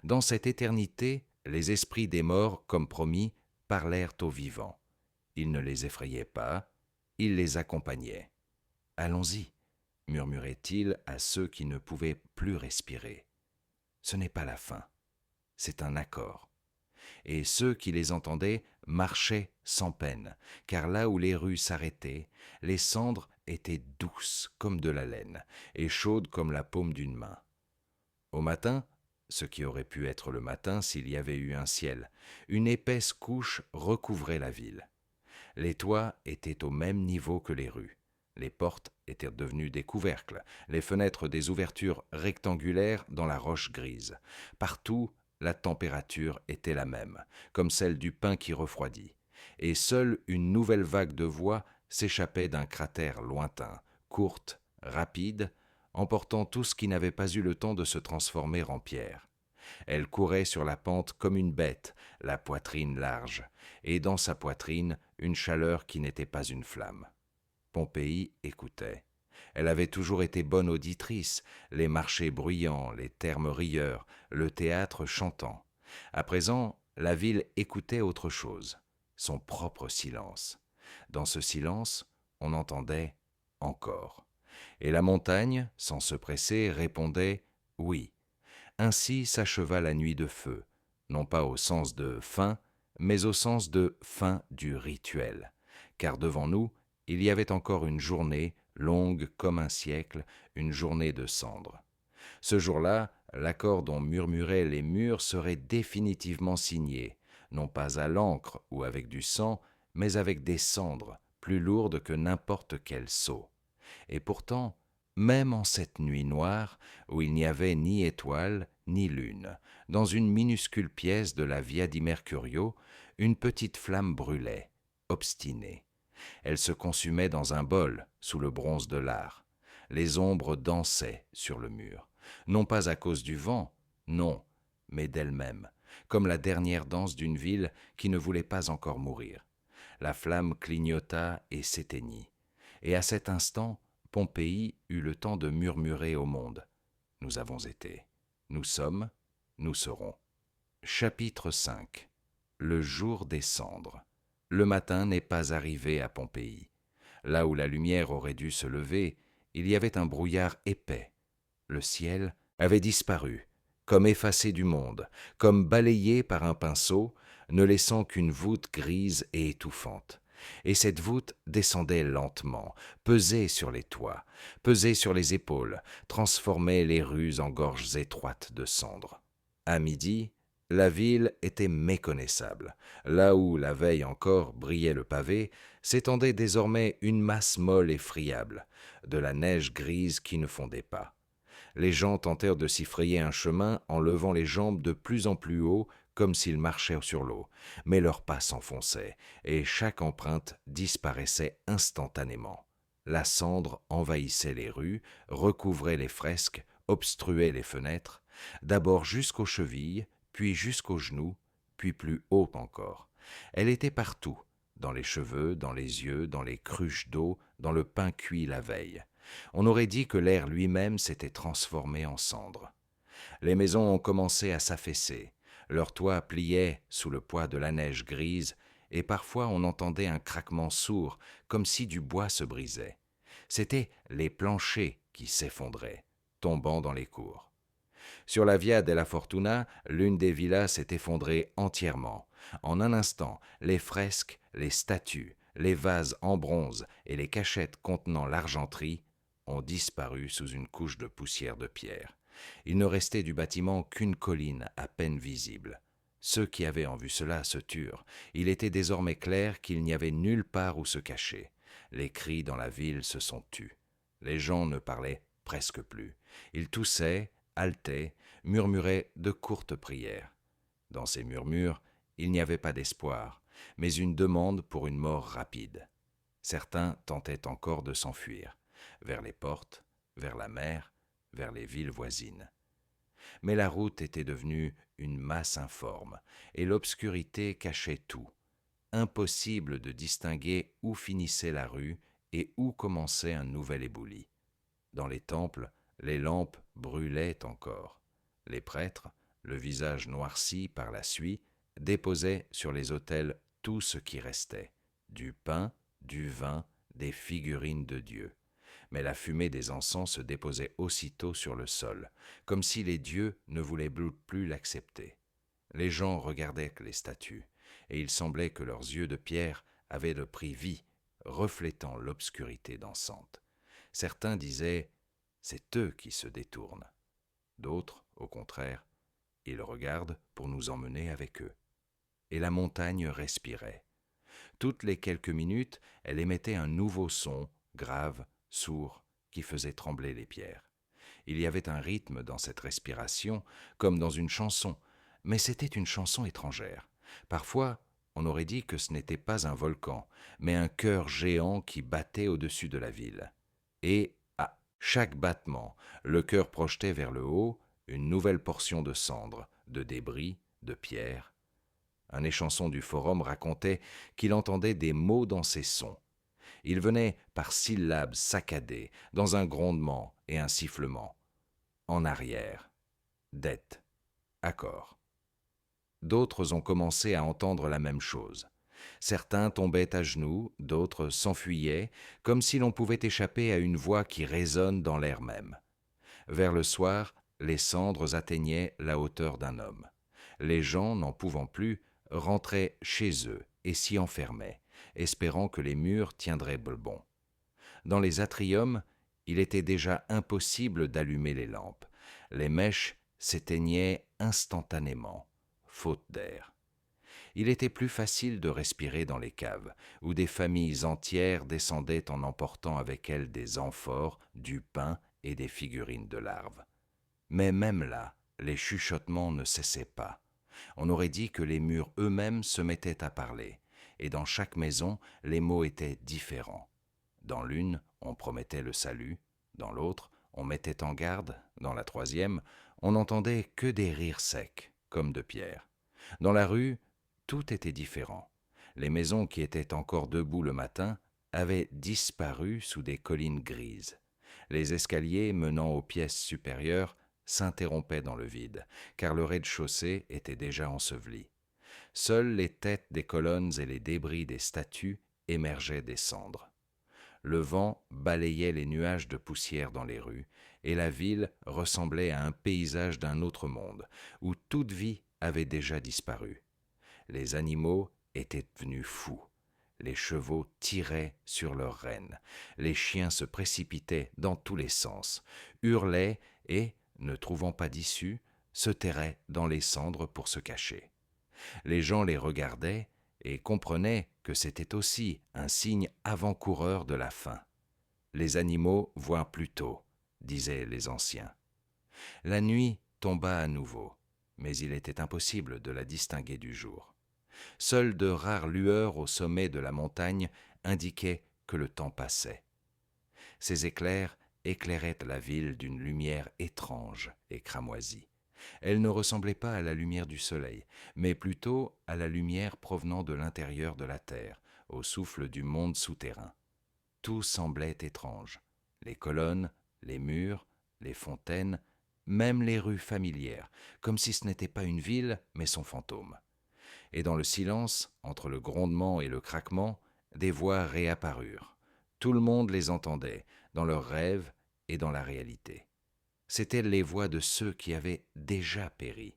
Dans cette éternité, les esprits des morts, comme promis, parlèrent aux vivants. Ils ne les effrayaient pas, ils les accompagnaient. « Allons-y », murmurait-il à ceux qui ne pouvaient plus respirer. Ce n'est pas la fin, c'est un accord. Et ceux qui les entendaient marchaient sans peine, car là où les rues s'arrêtaient, les cendres étaient douces comme de la laine et chaudes comme la paume d'une main. Au matin, ce qui aurait pu être le matin s'il y avait eu un ciel, une épaisse couche recouvrait la ville. Les toits étaient au même niveau que les rues. Les portes étaient devenues des couvercles, les fenêtres des ouvertures rectangulaires dans la roche grise. Partout, la température était la même, comme celle du pain qui refroidit, et seule une nouvelle vague de voix s'échappait d'un cratère lointain, courte, rapide, emportant tout ce qui n'avait pas eu le temps de se transformer en pierre. Elle courait sur la pente comme une bête, la poitrine large, et dans sa poitrine, une chaleur qui n'était pas une flamme. Pompéi écoutait. Elle avait toujours été bonne auditrice, les marchés bruyants, les termes rieurs, le théâtre chantant. À présent, la ville écoutait autre chose, son propre silence. Dans ce silence, on entendait « encore ». Et la montagne, sans se presser, répondait « oui ». Ainsi s'acheva la nuit de feu, non pas au sens de fin, mais au sens de fin du rituel. Car devant nous, il y avait encore une journée, longue comme un siècle, une journée de cendres. Ce jour-là, l'accord dont murmuraient les murs serait définitivement signé, non pas à l'encre ou avec du sang, mais avec des cendres, plus lourdes que n'importe quel sceau. Et pourtant, même en cette nuit noire, où il n'y avait ni étoile ni lune, dans une minuscule pièce de la Via di Mercurio, une petite flamme brûlait, obstinée. Elle se consumait dans un bol, sous le bronze de l'art. Les ombres dansaient sur le mur, non pas à cause du vent, non, mais d'elles-mêmes, comme la dernière danse d'une ville qui ne voulait pas encore mourir. La flamme clignota et s'éteignit. Et à cet instant, Pompéi eut le temps de murmurer au monde. Nous avons été, nous sommes, nous serons. Chapitre 5. Le jour des cendres. Le matin n'est pas arrivé à Pompéi. Là où la lumière aurait dû se lever, il y avait un brouillard épais. Le ciel avait disparu, comme effacé du monde, comme balayé par un pinceau, ne laissant qu'une voûte grise et étouffante. Et cette voûte descendait lentement, pesait sur les toits, pesait sur les épaules, transformait les rues en gorges étroites de cendres. À midi, la ville était méconnaissable. Là où, la veille encore, brillait le pavé, s'étendait désormais une masse molle et friable, de la neige grise qui ne fondait pas. Les gens tentèrent de s'y frayer un chemin en levant les jambes de plus en plus haut, comme s'ils marchaient sur l'eau, mais leurs pas s'enfonçaient, et chaque empreinte disparaissait instantanément. La cendre envahissait les rues, recouvrait les fresques, obstruait les fenêtres, d'abord jusqu'aux chevilles, puis jusqu'aux genoux, puis plus haut encore. Elle était partout, dans les cheveux, dans les yeux, dans les cruches d'eau, dans le pain cuit la veille. On aurait dit que l'air lui-même s'était transformé en cendre. Les maisons ont commencé à s'affaisser, leurs toits pliaient sous le poids de la neige grise, et parfois on entendait un craquement sourd, comme si du bois se brisait. C'étaient les planchers qui s'effondraient, tombant dans les cours. Sur la Via della Fortuna, l'une des villas s'est effondrée entièrement. En un instant, les fresques, les statues, les vases en bronze et les cachettes contenant l'argenterie ont disparu sous une couche de poussière de pierre. Il ne restait du bâtiment qu'une colline à peine visible. Ceux qui avaient en vue cela se turent. Il était désormais clair qu'il n'y avait nulle part où se cacher. Les cris dans la ville se sont tus. Les gens ne parlaient presque plus. Ils toussaient, haletaient, murmuraient de courtes prières. Dans ces murmures, il n'y avait pas d'espoir, mais une demande pour une mort rapide. Certains tentaient encore de s'enfuir, vers les portes, vers la mer, vers les villes voisines. Mais la route était devenue une masse informe, et l'obscurité cachait tout. Impossible de distinguer où finissait la rue et où commençait un nouvel éboulis. Dans les temples, les lampes brûlaient encore. Les prêtres, le visage noirci par la suie, déposaient sur les autels tout ce qui restait, du pain, du vin, des figurines de Dieu. Mais la fumée des encens se déposait aussitôt sur le sol, comme si les dieux ne voulaient plus l'accepter. Les gens regardaient les statues, et il semblait que leurs yeux de pierre avaient pris vie, reflétant l'obscurité dansante. Certains disaient « c'est eux qui se détournent ». D'autres, au contraire, « ils regardent pour nous emmener avec eux ». Et la montagne respirait. Toutes les quelques minutes, elle émettait un nouveau son, grave, sourd, qui faisait trembler les pierres. Il y avait un rythme dans cette respiration, comme dans une chanson, mais c'était une chanson étrangère. Parfois, on aurait dit que ce n'était pas un volcan, mais un cœur géant qui battait au-dessus de la ville. Et, à chaque battement, le cœur projetait vers le haut une nouvelle portion de cendres, de débris, de pierres. Un échanson du forum racontait qu'il entendait des mots dans ces sons. Ils venaient par syllabes saccadées, dans un grondement et un sifflement. En arrière, dette, accord. D'autres ont commencé à entendre la même chose. Certains tombaient à genoux, d'autres s'enfuyaient, comme si l'on pouvait échapper à une voix qui résonne dans l'air même. Vers le soir, les cendres atteignaient la hauteur d'un homme. Les gens, n'en pouvant plus, rentraient chez eux et s'y enfermaient, espérant que les murs tiendraient bon. Dans les atriums, il était déjà impossible d'allumer les lampes. Les mèches s'éteignaient instantanément, faute d'air. Il était plus facile de respirer dans les caves, où des familles entières descendaient en emportant avec elles des amphores, du pain et des figurines de larves. Mais même là, les chuchotements ne cessaient pas. On aurait dit que les murs eux-mêmes se mettaient à parler, et dans chaque maison, les mots étaient différents. Dans l'une, on promettait le salut, dans l'autre, on mettait en garde, dans la troisième, on n'entendait que des rires secs, comme de pierre. Dans la rue, tout était différent. Les maisons qui étaient encore debout le matin avaient disparu sous des collines grises. Les escaliers menant aux pièces supérieures s'interrompaient dans le vide, car le rez-de-chaussée était déjà enseveli. Seules les têtes des colonnes et les débris des statues émergeaient des cendres. Le vent balayait les nuages de poussière dans les rues, et la ville ressemblait à un paysage d'un autre monde, où toute vie avait déjà disparu. Les animaux étaient devenus fous. Les chevaux tiraient sur leurs rênes. Les chiens se précipitaient dans tous les sens, hurlaient et, ne trouvant pas d'issue, se terraient dans les cendres pour se cacher. Les gens les regardaient et comprenaient que c'était aussi un signe avant-coureur de la fin. Les animaux voient plus tôt, disaient les anciens. La nuit tomba à nouveau, mais il était impossible de la distinguer du jour. Seules de rares lueurs au sommet de la montagne indiquaient que le temps passait. Ces éclairs éclairaient la ville d'une lumière étrange et cramoisie. Elle ne ressemblait pas à la lumière du soleil, mais plutôt à la lumière provenant de l'intérieur de la terre, au souffle du monde souterrain. Tout semblait étrange. Les colonnes, les murs, les fontaines, même les rues familières, comme si ce n'était pas une ville, mais son fantôme. Et dans le silence, entre le grondement et le craquement, des voix réapparurent. Tout le monde les entendait, dans leurs rêves et dans la réalité. C'étaient les voix de ceux qui avaient déjà péri.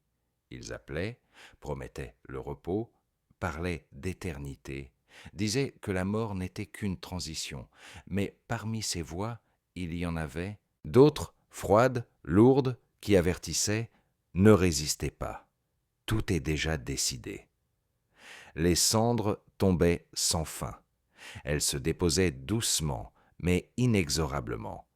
Ils appelaient, promettaient le repos, parlaient d'éternité, disaient que la mort n'était qu'une transition, mais parmi ces voix, il y en avait d'autres, froides, lourdes, qui avertissaient « Ne résistez pas, tout est déjà décidé ». Les cendres tombaient sans fin. Elles se déposaient doucement, mais inexorablement.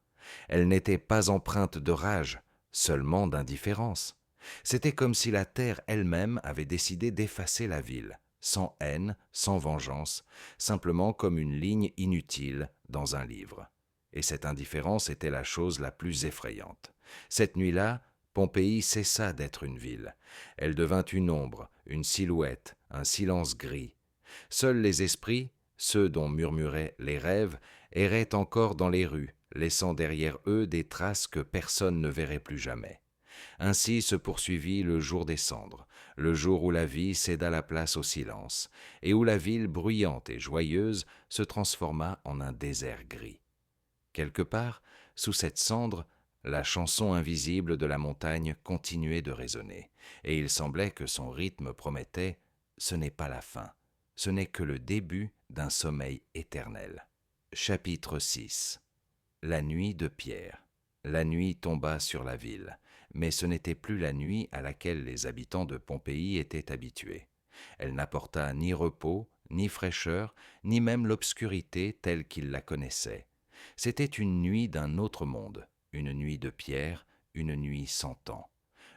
Elles n'étaient pas empreintes de rage, seulement d'indifférence. C'était comme si la terre elle-même avait décidé d'effacer la ville, sans haine, sans vengeance, simplement comme une ligne inutile dans un livre. Et cette indifférence était la chose la plus effrayante. Cette nuit-là, Pompéi cessa d'être une ville. Elle devint une ombre, une silhouette, un silence gris. Seuls les esprits, ceux dont murmuraient les rêves, erraient encore dans les rues, laissant derrière eux des traces que personne ne verrait plus jamais. Ainsi se poursuivit le jour des cendres, le jour où la vie céda la place au silence, et où la ville bruyante et joyeuse se transforma en un désert gris. Quelque part, sous cette cendre, la chanson invisible de la montagne continuait de résonner, et il semblait que son rythme promettait « ce n'est pas la fin, ce n'est que le début d'un sommeil éternel ». Chapitre 6. La nuit de Pierre. La nuit tomba sur la ville, mais ce n'était plus la nuit à laquelle les habitants de Pompéi étaient habitués. Elle n'apporta ni repos, ni fraîcheur, ni même l'obscurité telle qu'ils la connaissaient. C'était une nuit d'un autre monde, une nuit de pierre, une nuit sans temps.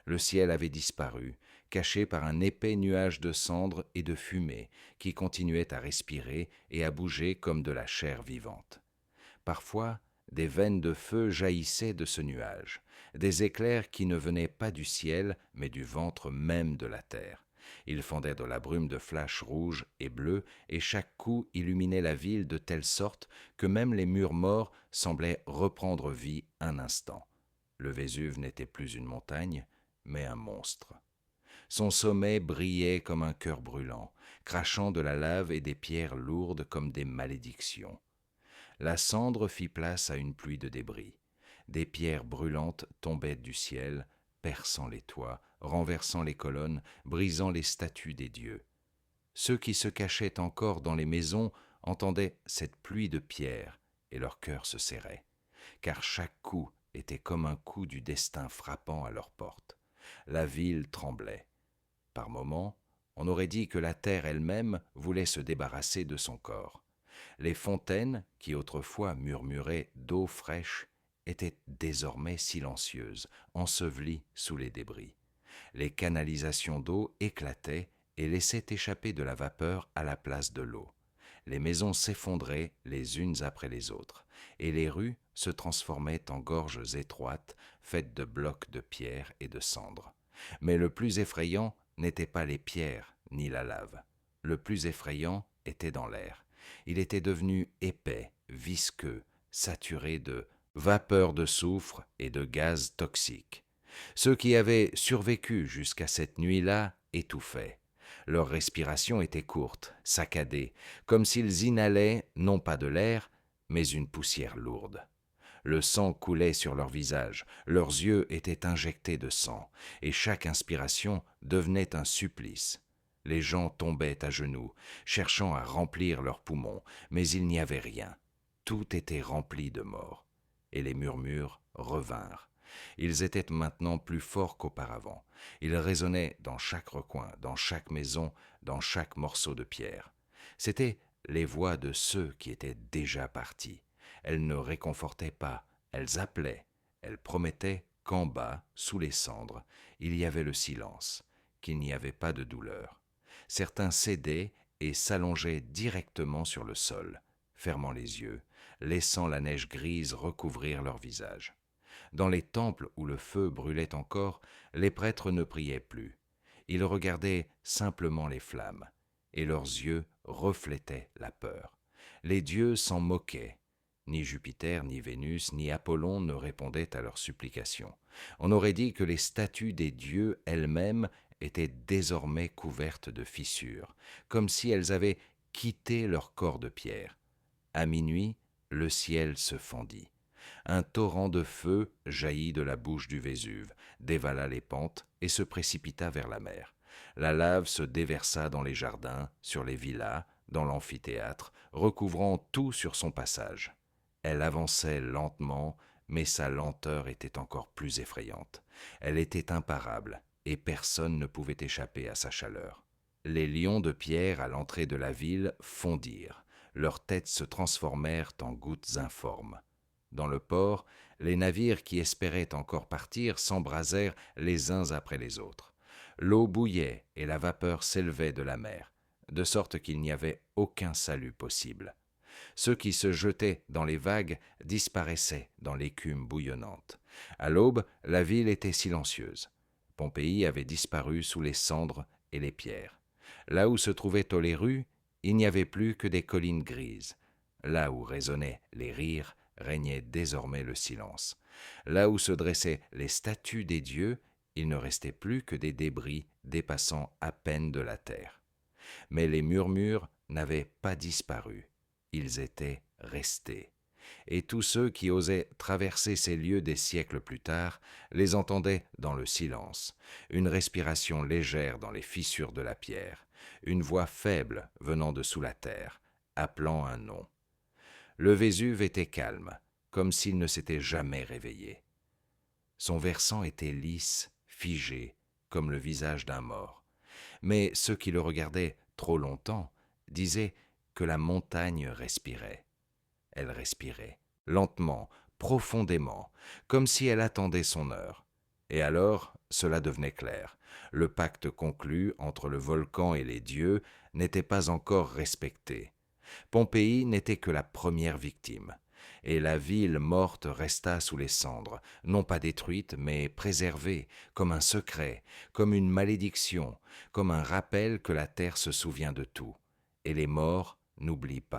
Le ciel avait disparu, caché par un épais nuage de cendres et de fumée qui continuait à respirer et à bouger comme de la chair vivante. Parfois, des veines de feu jaillissaient de ce nuage, des éclairs qui ne venaient pas du ciel, mais du ventre même de la terre. Ils fondaient de la brume de flashs rouges et bleus, et chaque coup illuminait la ville de telle sorte que même les murs morts semblaient reprendre vie un instant. Le Vésuve n'était plus une montagne, mais un monstre. Son sommet brillait comme un cœur brûlant, crachant de la lave et des pierres lourdes comme des malédictions. La cendre fit place à une pluie de débris. Des pierres brûlantes tombaient du ciel, perçant les toits, renversant les colonnes, brisant les statues des dieux. Ceux qui se cachaient encore dans les maisons entendaient cette pluie de pierres, et leur cœur se serrait, car chaque coup était comme un coup du destin frappant à leur porte. La ville tremblait. Par moments, on aurait dit que la terre elle-même voulait se débarrasser de son corps. Les fontaines, qui autrefois murmuraient d'eau fraîche, étaient désormais silencieuses, ensevelies sous les débris. Les canalisations d'eau éclataient et laissaient échapper de la vapeur à la place de l'eau. Les maisons s'effondraient les unes après les autres, et les rues se transformaient en gorges étroites, faites de blocs de pierre et de cendres. Mais le plus effrayant n'était pas les pierres ni la lave. Le plus effrayant était dans l'air. Il était devenu épais, visqueux, saturé de vapeur de soufre et de gaz toxiques. Ceux qui avaient survécu jusqu'à cette nuit-là étouffaient. Leur respiration était courte, saccadée, comme s'ils inhalaient non pas de l'air, mais une poussière lourde. Le sang coulait sur leurs visages, leurs yeux étaient injectés de sang, et chaque inspiration devenait un supplice. Les gens tombaient à genoux, cherchant à remplir leurs poumons, mais il n'y avait rien. Tout était rempli de morts. Et les murmures revinrent. Ils étaient maintenant plus forts qu'auparavant. Ils résonnaient dans chaque recoin, dans chaque maison, dans chaque morceau de pierre. C'étaient les voix de ceux qui étaient déjà partis. Elles ne réconfortaient pas, elles appelaient. Elles promettaient qu'en bas, sous les cendres, il y avait le silence, qu'il n'y avait pas de douleur. Certains cédaient et s'allongeaient directement sur le sol, fermant les yeux, laissant la neige grise recouvrir leur visage. Dans les temples où le feu brûlait encore, les prêtres ne priaient plus. Ils regardaient simplement les flammes, et leurs yeux reflétaient la peur. Les dieux s'en moquaient. Ni Jupiter, ni Vénus, ni Apollon ne répondaient à leurs supplications. On aurait dit que les statues des dieux elles-mêmes étaient désormais couvertes de fissures, comme si elles avaient quitté leur corps de pierre. À minuit, le ciel se fendit. Un torrent de feu jaillit de la bouche du Vésuve, dévala les pentes et se précipita vers la mer. La lave se déversa dans les jardins, sur les villas, dans l'amphithéâtre, recouvrant tout sur son passage. Elle avançait lentement, mais sa lenteur était encore plus effrayante. Elle était imparable, et personne ne pouvait échapper à sa chaleur. Les lions de pierre à l'entrée de la ville fondirent. Leurs têtes se transformèrent en gouttes informes. Dans le port, les navires qui espéraient encore partir s'embrasèrent les uns après les autres. L'eau bouillait et la vapeur s'élevait de la mer, de sorte qu'il n'y avait aucun salut possible. Ceux qui se jetaient dans les vagues disparaissaient dans l'écume bouillonnante. À l'aube, la ville était silencieuse. Pompéi avait disparu sous les cendres et les pierres. Là où se trouvaient Oléru, il n'y avait plus que des collines grises. Là où résonnaient les rires, régnait désormais le silence. Là où se dressaient les statues des dieux, il ne restait plus que des débris dépassant à peine de la terre. Mais les murmures n'avaient pas disparu, ils étaient restés. Et tous ceux qui osaient traverser ces lieux des siècles plus tard les entendaient dans le silence, une respiration légère dans les fissures de la pierre, une voix faible venant de sous la terre, appelant un nom. Le Vésuve était calme, comme s'il ne s'était jamais réveillé. Son versant était lisse, figé, comme le visage d'un mort. Mais ceux qui le regardaient trop longtemps disaient que la montagne respirait. Elle respirait, lentement, profondément, comme si elle attendait son heure. Et alors, cela devenait clair. Le pacte conclu entre le volcan et les dieux n'était pas encore respecté. Pompéi n'était que la première victime, et la ville morte resta sous les cendres, non pas détruite, mais préservée, comme un secret, comme une malédiction, comme un rappel que la terre se souvient de tout, et les morts n'oublient pas.